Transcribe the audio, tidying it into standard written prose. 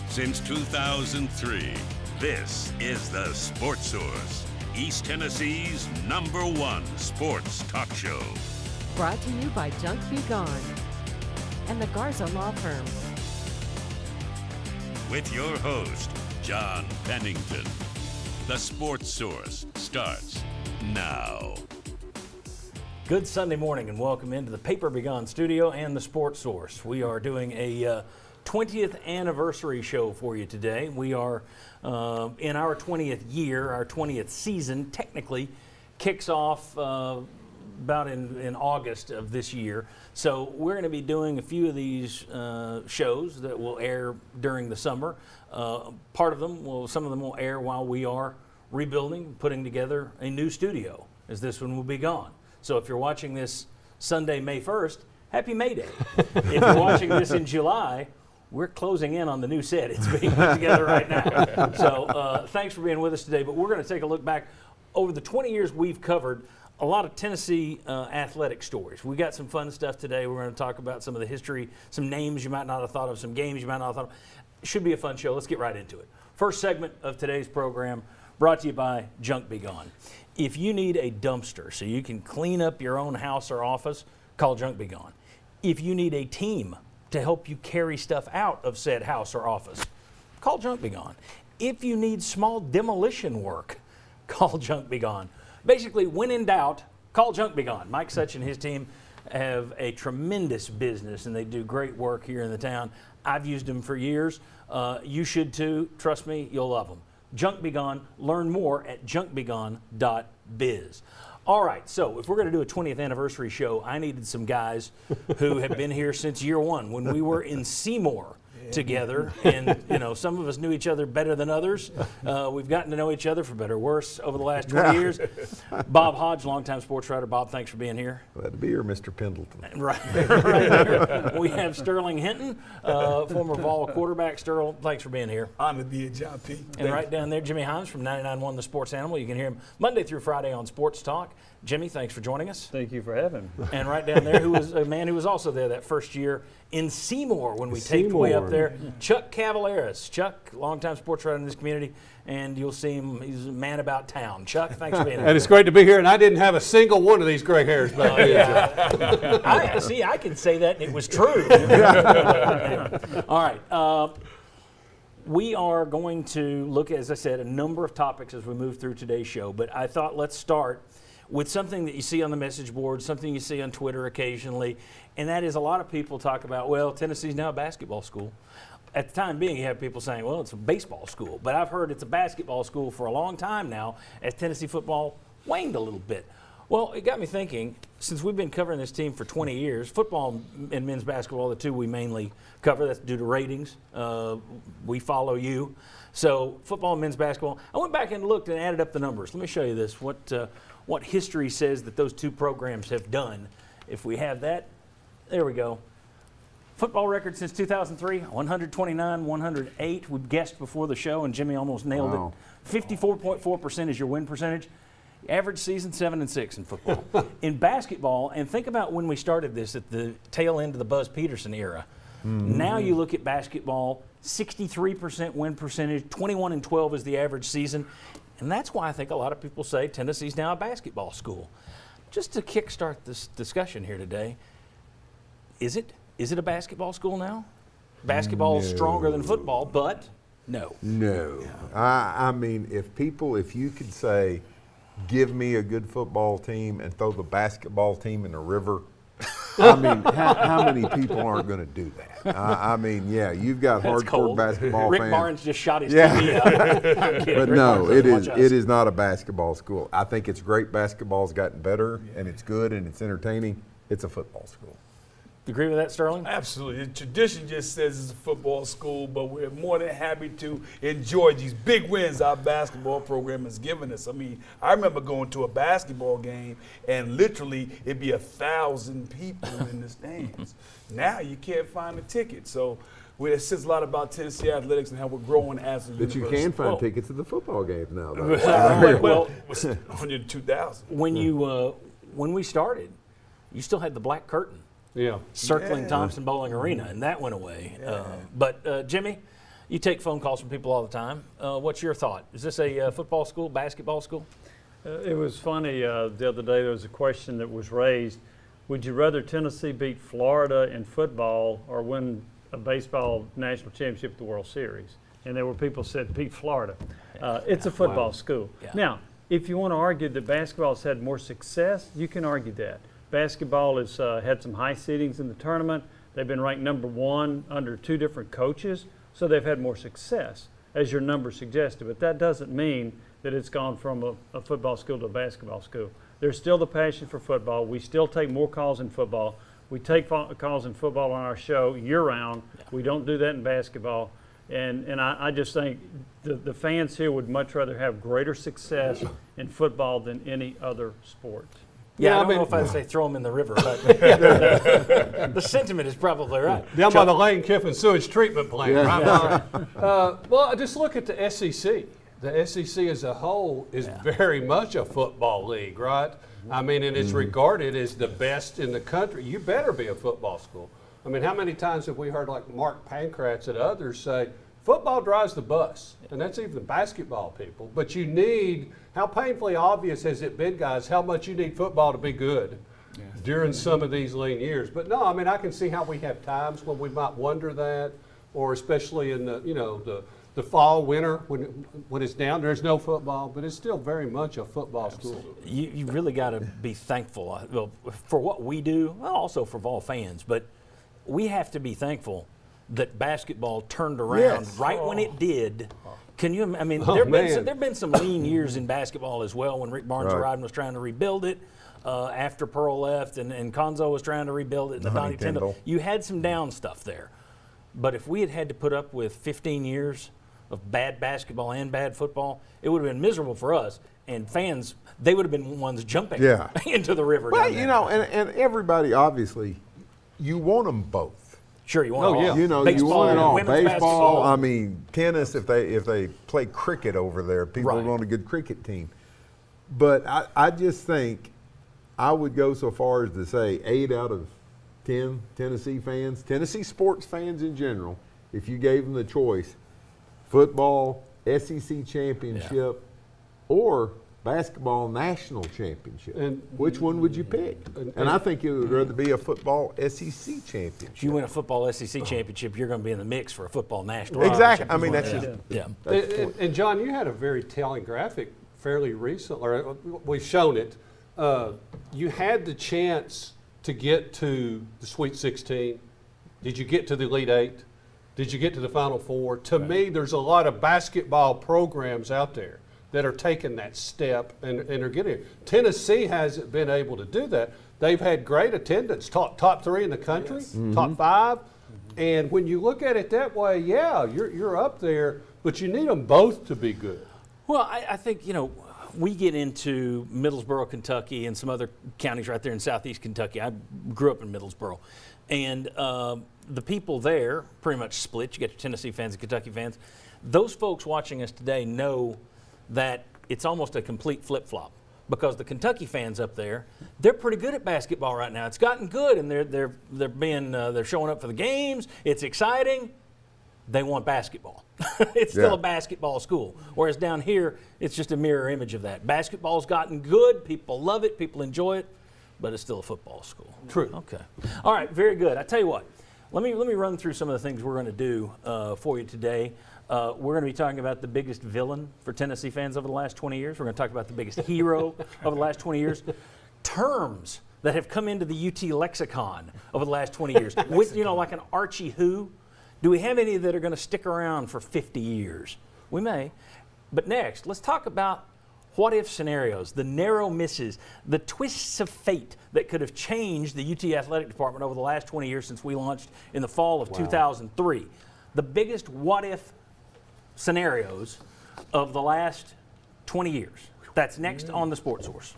Since 2003, this is the Sports Source, East Tennessee's #1 sports talk show. Brought to you by Junk Be Gone and the Garza Law Firm. With your host, John Pennington. The Sports Source starts now. Good Sunday morning and welcome into the Paper Be Gone studio and the Sports Source. We are doing a 20th anniversary show for you today. We are in our 20th year, our 20th season technically kicks off about in August of this year. So we're going to be doing a few of these shows that will air during the summer. Some of them will air while we are rebuilding, putting together a new studio, as this one will be gone. So if you're watching this Sunday, May 1st, happy May Day. If you're watching this in July, we're closing in on the new set. It's being put together right now. So thanks for being with us today. But we're going to take a look back over the 20 years we've covered a lot of Tennessee athletic stories. We got some fun stuff today. We're going to talk about some of the history, some names you might not have thought of, some games you might not have thought of. It should be a fun show. Let's get right into it. First segment of today's program brought to you by Junk Be Gone. If you need a dumpster so you can clean up your own house or office, call Junk Be Gone. If you need a team to help you carry stuff out of said house or office, call Junk Be Gone. If you need small demolition work, call Junk Be Gone. Basically, when in doubt, call Junk Be Gone. Mike Such and his team have a tremendous business, and they do great work here in the town. I've used them for years. You should too. Trust me, you'll love them. Junk Be Gone. Learn more at junkbegone.biz. All right, so if we're going to do a 20th anniversary show, I needed some guys who have been here since year one when we were in Seymour together, and some of us knew each other better than others. We've gotten to know each other for better or worse over the last 20 years. Bob Hodge, longtime sports writer. Bob, thanks for being here. Glad to be here, Mr. Pendleton. Right there. We have Sterling Hinton, former Vol quarterback. Sterling, thanks for being here. Honored to be here, John P. And right down there, Jimmy Hines from 99.1 The Sports Animal. You can hear him Monday through Friday on Sports Talk. Jimmy, thanks for joining us. Thank you for having me. And right down there, who was a man who was also there that first year in Seymour when we taped way up there, Chuck Cavaleras. Chuck, longtime sports writer in this community, and you'll see him, he's a man about town. Chuck, thanks for being here. And it's great to be here, and I didn't have a single one of these gray hairs back then. I can say that, and it was true. All right. We are going to look at, as I said, a number of topics as we move through today's show, but I thought let's start with something that you see on the message board, something you see on Twitter occasionally, and that is a lot of people talk about, well, Tennessee's now a basketball school. At the time being, you have people saying, well, it's a baseball school, but I've heard it's a basketball school for a long time now as Tennessee football waned a little bit. Well, it got me thinking, since we've been covering this team for 20 years, football and men's basketball, the two we mainly cover, that's due to ratings. We follow you. So football and men's basketball. I went back and looked and added up the numbers. Let me show you this, what history says that those two programs have done. If we have that, there we go. Football record since 2003, 129, 108. We guessed before the show, and Jimmy almost nailed it. 54.4% is your win percentage. Average season 7-6 in football. In basketball, and think about when we started this at the tail end of the Buzz Peterson era. Now you look at basketball, 63% win percentage, 21-12 is the average season. And that's why I think a lot of people say Tennessee's now a basketball school. Just to kickstart this discussion here today, is it a basketball school now? Basketball is stronger than football, but no. No. I mean, if you could say, give me a good football team and throw the basketball team in the river, I mean, how many people aren't going to do that? I mean, yeah, you've got hardcore basketball Rick fans. Barnes just shot his TV out. But no, it is not a basketball school. I think it's great. Basketball's gotten better, and it's good, and it's entertaining. It's a football school. You agree with that, Sterling? Absolutely. The tradition just says it's a football school, but we're more than happy to enjoy these big wins our basketball program has given us. I mean, I remember going to a basketball game, and literally it'd be 1,000 people in the stands. Now you can't find a ticket. So it says a lot about Tennessee athletics and how we're growing as a university. But you can find tickets at the football games now, though. Well, it was 102,000. When we started, you still had the black curtain. circling Thompson Bowling Arena, and that went away. But Jimmy, you take phone calls from people all the time. What's your thought? Is this a football school, basketball school? It was funny, the other day there was a question that was raised. Would you rather Tennessee beat Florida in football or win a baseball national championship at the World Series? And there were people who said beat Florida. It's a football school. Yeah. Now, if you want to argue that basketball has had more success, you can argue that. Basketball has had some high seedings in the tournament. They've been ranked number 1 under 2 different coaches, so they've had more success, as your number suggested. But that doesn't mean that it's gone from a football school to a basketball school. There's still the passion for football. We still take more calls in football. We take calls in football on our show year-round. We don't do that in basketball. And I just think the fans here would much rather have greater success in football than any other sport. Yeah, I don't know if I'd say throw them in the river, but the sentiment is probably right. Down by the Lane Kiffin sewage treatment plant. Right? Well, just look at the SEC. The SEC as a whole is very much a football league, right? I mean, and it's regarded as the best in the country. You better be a football school. I mean, how many times have we heard like Mark Pankratz and others say, football drives the bus, and that's even basketball people. But you need, how painfully obvious has it been, guys, how much you need football to be good during some of these lean years. But no, I mean, I can see how we have times when we might wonder that, or especially in the, the fall, winter, when it's down, there's no football, but it's still very much a football school. You really got to be thankful for what we do, well, also for Vol fans, but we have to be thankful that basketball turned around right when it did. Can you? I mean, there've been some lean years in basketball as well when Rick Barnes arrived and was trying to rebuild it after Pearl left, and Konzo was trying to rebuild it. And the Donnie Tyndall. You had some down stuff there, but if we had had to put up with 15 years of bad basketball and bad football, it would have been miserable for us. And fans, they would have been ones jumping into the river. Well, and everybody, obviously, you want them both. Sure, you want all. You baseball, want it all. women's Baseball, I mean, tennis, if they play cricket over there, people want a good cricket team. But I just think I would go so far as to say 8 out of 10 Tennessee fans, Tennessee sports fans in general, if you gave them the choice, football, SEC championship, or basketball national championship. And which one would you pick? And I think it would rather be a football SEC championship. If you win a football SEC championship, you're going to be in the mix for a football national championship. Exactly. I mean, that's just And John, you had a very telling graphic fairly recently, or we've shown it. You had the chance to get to the Sweet 16. Did you get to the Elite 8? Did you get to the Final Four? To me, there's a lot of basketball programs out there that are taking that step and are getting it. Tennessee hasn't been able to do that. They've had great attendance, top 3 in the country, top 5. And when you look at it that way, you're up there, but you need them both to be good. Well, I think, we get into Middlesboro, Kentucky, and some other counties right there in southeast Kentucky. I grew up in Middlesboro. And the people there pretty much split. You get your Tennessee fans and Kentucky fans. Those folks watching us today know that it's almost a complete flip-flop because the Kentucky fans up there, they're pretty good at basketball right now. It's gotten good, and they're showing up for the games. It's exciting. They want basketball. It's still a basketball school. Whereas down here, it's just a mirror image of that. Basketball's gotten good. People love it. People enjoy it. But it's still a football school. True. Okay. All right, very good. I tell you what, let me run through some of the things we're going to do for you today. We're going to be talking about the biggest villain for Tennessee fans over the last 20 years. We're going to talk about the biggest hero over the last 20 years. Terms that have come into the UT lexicon over the last 20 years. With, like an Archie Who. Do we have any that are going to stick around for 50 years? We may. But next, let's talk about what-if scenarios, the narrow misses, the twists of fate that could have changed the UT athletic department over the last 20 years since we launched in the fall of 2003. The biggest what-if scenarios of the last 20 years. That's next on the Sports Source.